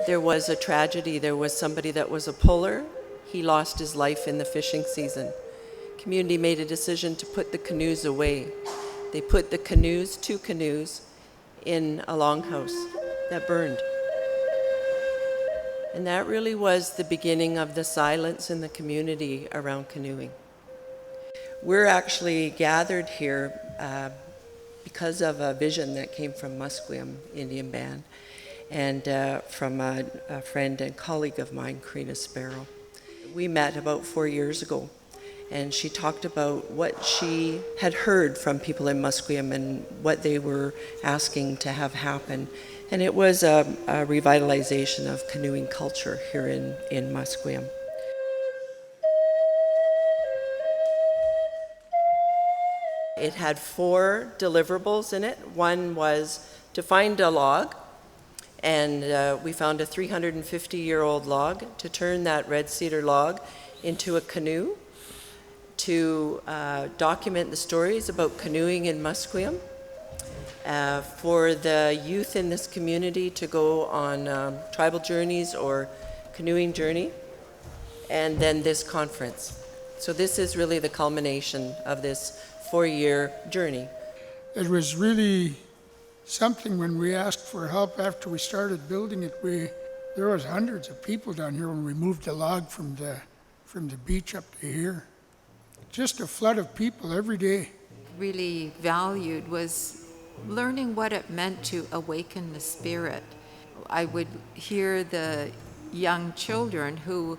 There was a tragedy. There was somebody that was a puller. He lost his life in the fishing season. Community made a decision to put the canoes away. They put the canoes, 2 canoes, in a longhouse that burned. And that really was the beginning of the silence in the community around canoeing. We're actually gathered here because of a vision that came from Musqueam Indian Band and from a friend and colleague of mine, Karina Sparrow. We met about 4 years ago, and she talked about what she had heard from people in Musqueam and what they were asking to have happen. And it was a revitalization of canoeing culture here in Musqueam. It had 4 deliverables in it. One was to find a log, and we found a 350-year-old log, to turn that red cedar log into a canoe, to document the stories about canoeing in Musqueam, for the youth in this community to go on tribal journeys or canoeing journey, and then this conference. So this is really the culmination of this 4-year journey. It was really something when we asked for help after we started building it. There was hundreds of people down here when we moved the log from the beach up to here. Just a flood of people every day. Really valued was learning what it meant to awaken the spirit. I would hear the young children who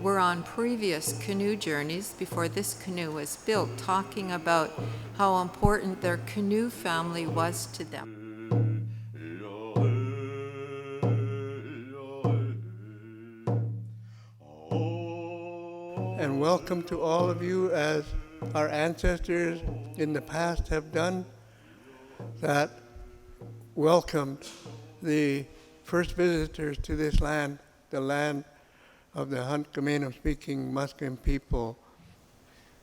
were on previous canoe journeys before this canoe was built, talking about how important their canoe family was to them. And welcome to all of you, as our ancestors in the past have done, that welcomed the first visitors to this land, the land of the Hunkaminam-speaking Musqueam people.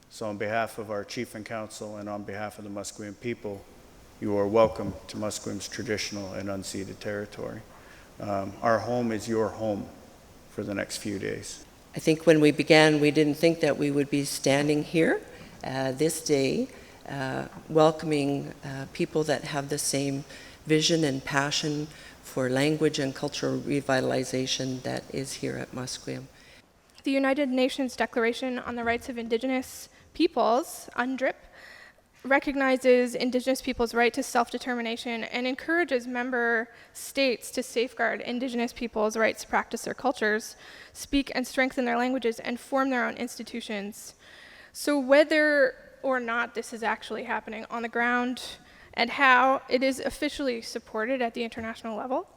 So on behalf of our Chief and Council and on behalf of the Musqueam people, you are welcome to Musqueam's traditional and unceded territory. Our home is your home for the next few days. I think when we began, we didn't think that we would be standing here this day, welcoming people that have the same vision and passion for language and cultural revitalization that is here at Musqueam. The United Nations Declaration on the Rights of Indigenous Peoples, UNDRIP, recognizes Indigenous peoples' right to self-determination and encourages member states to safeguard Indigenous peoples' rights to practice their cultures, speak and strengthen their languages, and form their own institutions. So whether or not this is actually happening on the ground and how it is officially supported at the international level.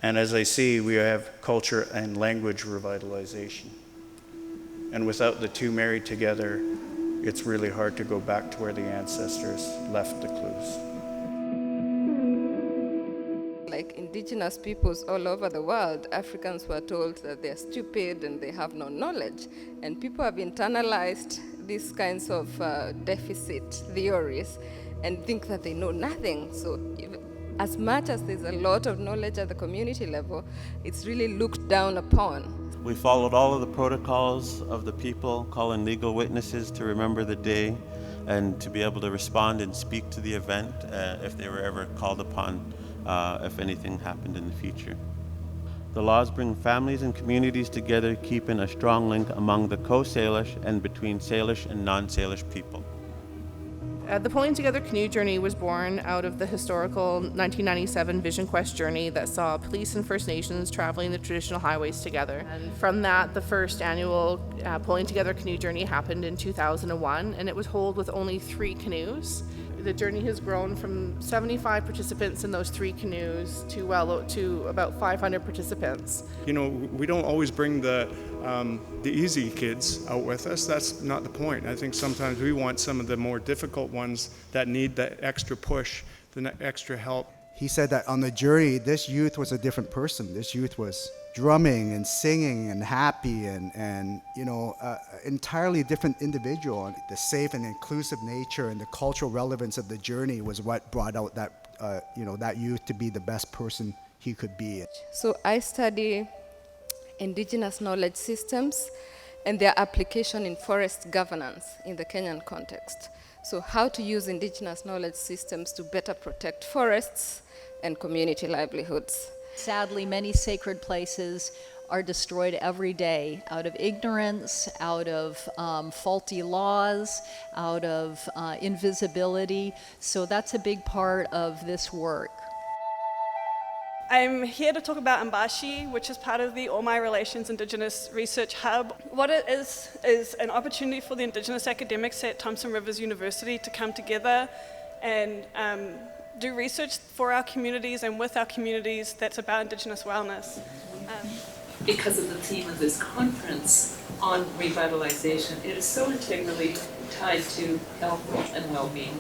And as I see, we have culture and language revitalization. And without the two married together, it's really hard to go back to where the ancestors left the clues. Like Indigenous peoples all over the world, Africans were told that they're stupid and they have no knowledge. And people have internalized these kinds of deficit theories and think that they know nothing. So as much as there's a lot of knowledge at the community level, it's really looked down upon. We followed all of the protocols of the people, calling legal witnesses to remember the day and to be able to respond and speak to the event if they were ever called upon, if anything happened in the future. The laws bring families and communities together, keeping a strong link among the co-Salish and between Salish and non-Salish people. The Pulling Together Canoe Journey was born out of the historical 1997 Vision Quest journey that saw police and First Nations traveling the traditional highways together. And from that, the first annual Pulling Together Canoe Journey happened in 2001, and it was held with only 3 canoes. The journey has grown from 75 participants in those 3 canoes to about 500 participants. You know, we don't always bring the easy kids out with us. That's not the point. I think sometimes we want some of the more difficult ones that need that extra push, the extra help. He said that on the journey, this youth was a different person. This youth was drumming and singing and happy and entirely different individual. The safe and inclusive nature and the cultural relevance of the journey was what brought out that, that youth to be the best person he could be. So I study indigenous knowledge systems and their application in forest governance in the Kenyan context. So how to use indigenous knowledge systems to better protect forests and community livelihoods. Sadly, many sacred places are destroyed every day out of ignorance, out of faulty laws, out of invisibility. So that's a big part of this work. I'm here to talk about Mbashi, which is part of the All My Relations Indigenous Research Hub. What it is an opportunity for the Indigenous academics at Thompson Rivers University to come together and do research for our communities and with our communities that's about Indigenous wellness. Because of the theme of this conference on revitalization, it is so integrally tied to health and well-being,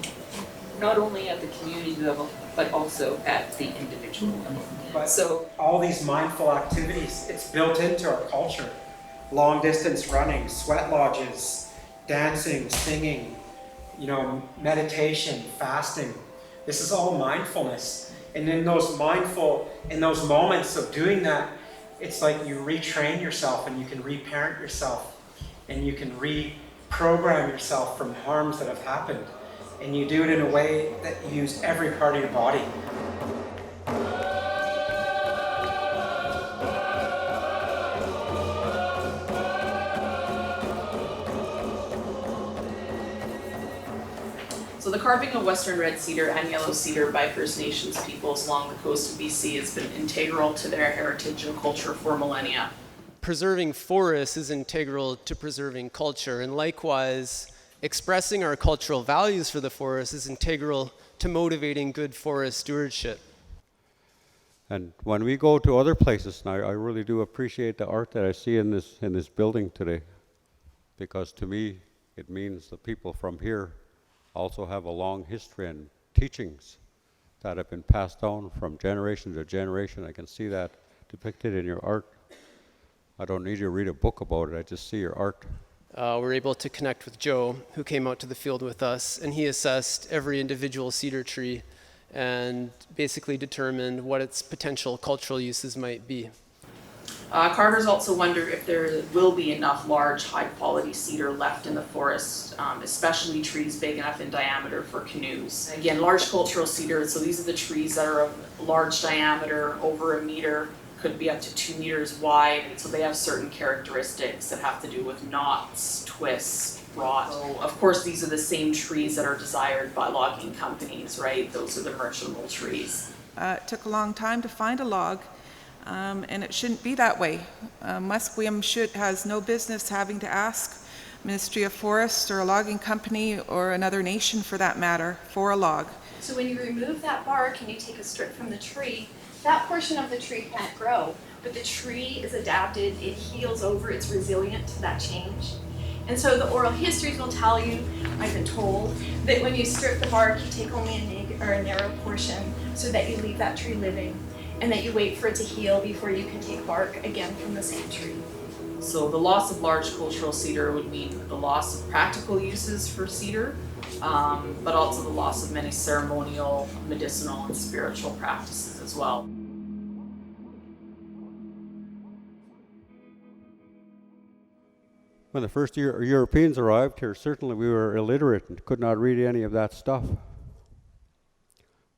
not only at the community level, but also at the individual level. But so all these mindful activities, it's built into our culture. Long distance running, sweat lodges, dancing, singing, meditation, fasting. This is all mindfulness. And in those moments of doing that, it's like you retrain yourself and you can reparent yourself and you can reprogram yourself from harms that have happened. And you do it in a way that you use every part of your body. So the carving of western red cedar and yellow cedar by First Nations peoples along the coast of BC has been integral to their heritage and culture for millennia. Preserving forests is integral to preserving culture, and likewise, expressing our cultural values for the forest is integral to motivating good forest stewardship. And when we go to other places, and I really do appreciate the art that I see in this building today, because to me, it means the people from here also have a long history and teachings that have been passed down from generation to generation. I can see that depicted in your art. I don't need you to read a book about it, I just see your art. We're able to connect with Joe, who came out to the field with us, and he assessed every individual cedar tree and basically determined what its potential cultural uses might be. Carvers also wonder if there will be enough large, high-quality cedar left in the forest, especially trees big enough in diameter for canoes. Again, large cultural cedar, so these are the trees that are of large diameter, over 1 meter, could be up to 2 meters wide, and so they have certain characteristics that have to do with knots, twists, rot. So, of course, these are the same trees that are desired by logging companies, right? Those are the merchantable trees. It took a long time to find a log. And it shouldn't be that way. Musqueam has no business having to ask Ministry of Forests or a logging company or another nation for that matter for a log. So when you remove that bark and you take a strip from the tree, that portion of the tree can't grow, but the tree is adapted, it heals over, it's resilient to that change. And so the oral histories will tell you, I've been told, that when you strip the bark, you take only a narrow portion so that you leave that tree living, and that you wait for it to heal before you can take bark again from the same tree. So the loss of large cultural cedar would mean the loss of practical uses for cedar, but also the loss of many ceremonial, medicinal, and spiritual practices as well. When the first Europeans arrived here, certainly we were illiterate and could not read any of that stuff.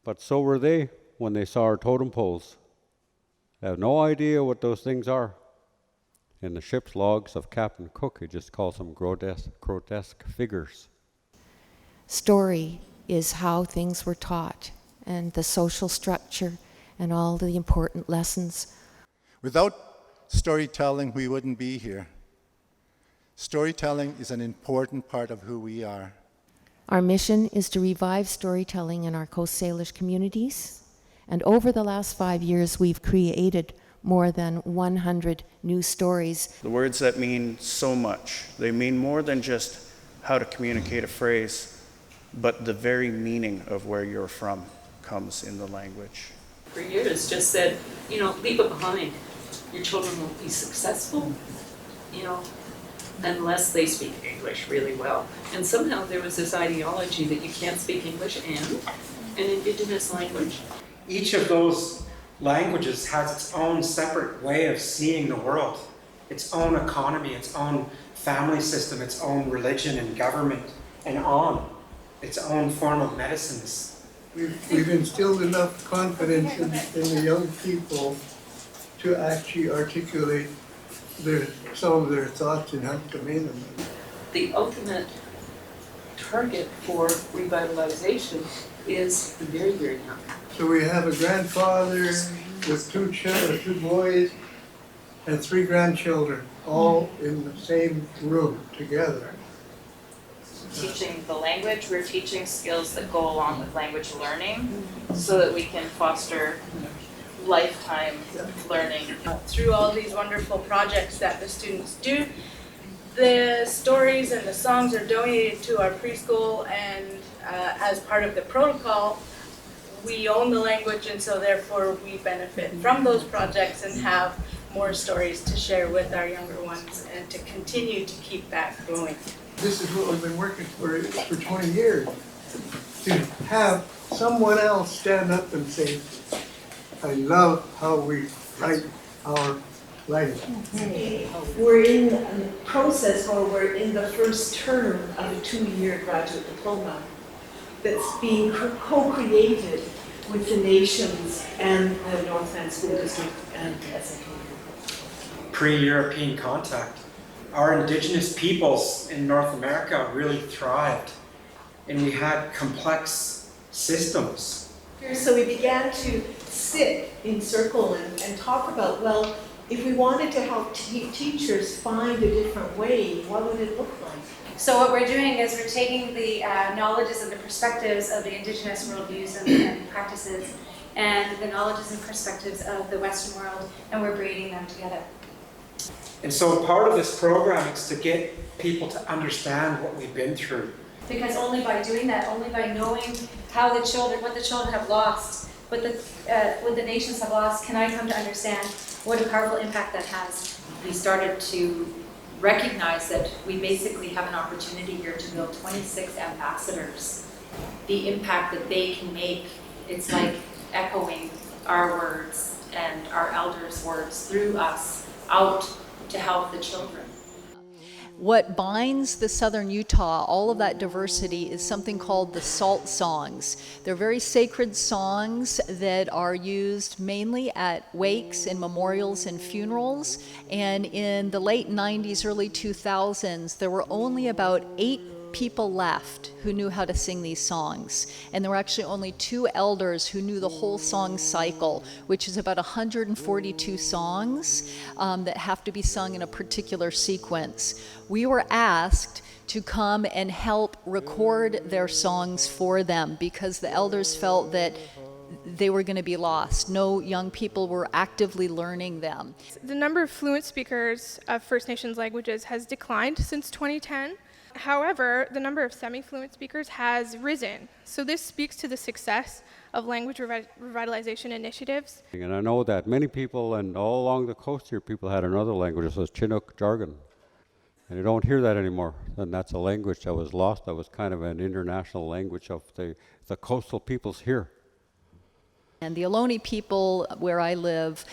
But so were they when they saw our totem poles. They have no idea what those things are. In the ship's logs of Captain Cook, he just calls them grotesque figures. Story is how things were taught, and the social structure, and all the important lessons. Without storytelling, we wouldn't be here. Storytelling is an important part of who we are. Our mission is to revive storytelling in our Coast Salish communities, and over the last 5 years, we've created more than 100 new stories. The words that mean so much. They mean more than just how to communicate a phrase, but the very meaning of where you're from comes in the language. For years, just said, leave it behind. Your children won't be successful, unless they speak English really well. And somehow there was this ideology that you can't speak English and an Indigenous language. Each of those languages has its own separate way of seeing the world, its own economy, its own family system, its own religion and government, and on its own form of medicines. We've instilled enough confidence in the young people to actually articulate some of their thoughts and help convey them. The ultimate target for revitalization is the very, very young. So we have a grandfather with two boys and 3 grandchildren, all in the same room together. Teaching the language, we're teaching skills that go along with language learning so that we can foster lifetime learning. Through all these wonderful projects that the students do, the stories and the songs are donated to our preschool, and as part of the protocol, we own the language, and so therefore we benefit from those projects and have more stories to share with our younger ones and to continue to keep that going. This is what we've been working for 20 years, to have someone else stand up and say, I love how we write our language. We're in a process where we're in the first term of a 2-year graduate diploma that's being co-created with the nations and the Northland School District and SAK. Pre-European contact, our indigenous peoples in North America really thrived, and we had complex systems. So we began to sit in circle and talk about, well, if we wanted to help teachers find a different way, what would it look like? So what we're doing is we're taking the knowledges and the perspectives of the Indigenous worldviews and practices and the knowledges and perspectives of the Western world, and we're braiding them together. And so part of this program is to get people to understand what we've been through. Because only by doing that, only by knowing how what the children have lost, what the nations have lost, can I come to understand what a powerful impact that has. We started to recognize that we basically have an opportunity here to build 26 ambassadors. The impact that they can make, it's like echoing our words and our elders' words through us out to help the children. What binds the southern Utah, all of that diversity, is something called the salt songs. They're very sacred songs that are used mainly at wakes and memorials and funerals. And in the late 90s, early 2000s, there were only about 8 people left who knew how to sing these songs. And there were actually only 2 elders who knew the whole song cycle, which is about 142 songs that have to be sung in a particular sequence. We were asked to come and help record their songs for them because the elders felt that they were going to be lost. No young people were actively learning them. The number of fluent speakers of First Nations languages has declined since 2010. However, the number of semi-fluent speakers has risen. So this speaks to the success of language revitalization initiatives. And I know that many people, and all along the coast here, people had another language, it was Chinook jargon. And you don't hear that anymore. And that's a language that was lost, that was kind of an international language of the coastal peoples here. And the Ohlone people, where I live,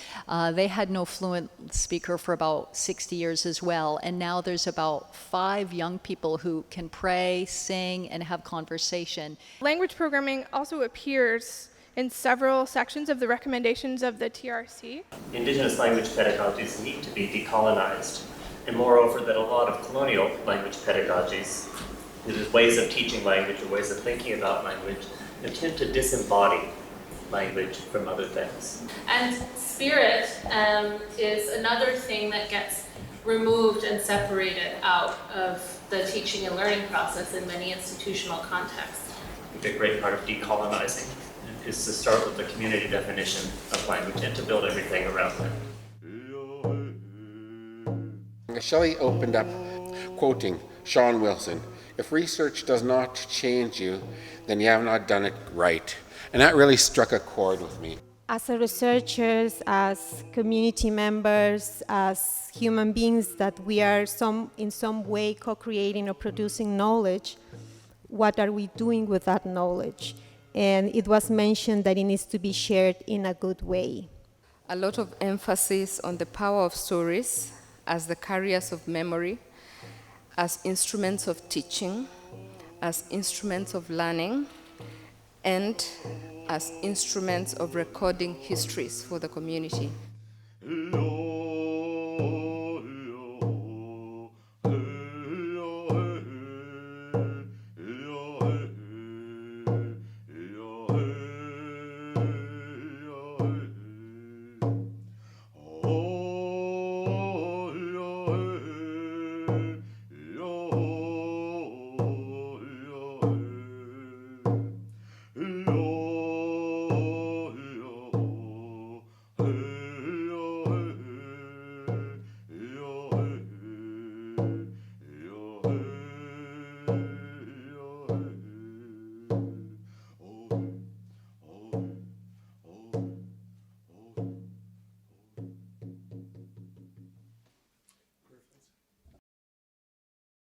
they had no fluent speaker for about 60 years as well. And now there's about 5 young people who can pray, sing, and have conversation. Language programming also appears in several sections of the recommendations of the TRC. Indigenous language pedagogies need to be decolonized. And moreover, that a lot of colonial language pedagogies, there's ways of teaching language or ways of thinking about language, attempt to disembody language from other things. And spirit is another thing that gets removed and separated out of the teaching and learning process in many institutional contexts. I think a great part of decolonizing is to start with the community definition of language and to build everything around that. Shelley opened up quoting Sean Wilson, "If research does not change you, then you have not done it right." And that really struck a chord with me. As a researchers, as community members, as human beings that we are in some way co-creating or producing knowledge, what are we doing with that knowledge? And it was mentioned that it needs to be shared in a good way. a lot of emphasis on the power of stories as the carriers of memory, as instruments of teaching, as instruments of learning, and as instruments of recording histories for the community.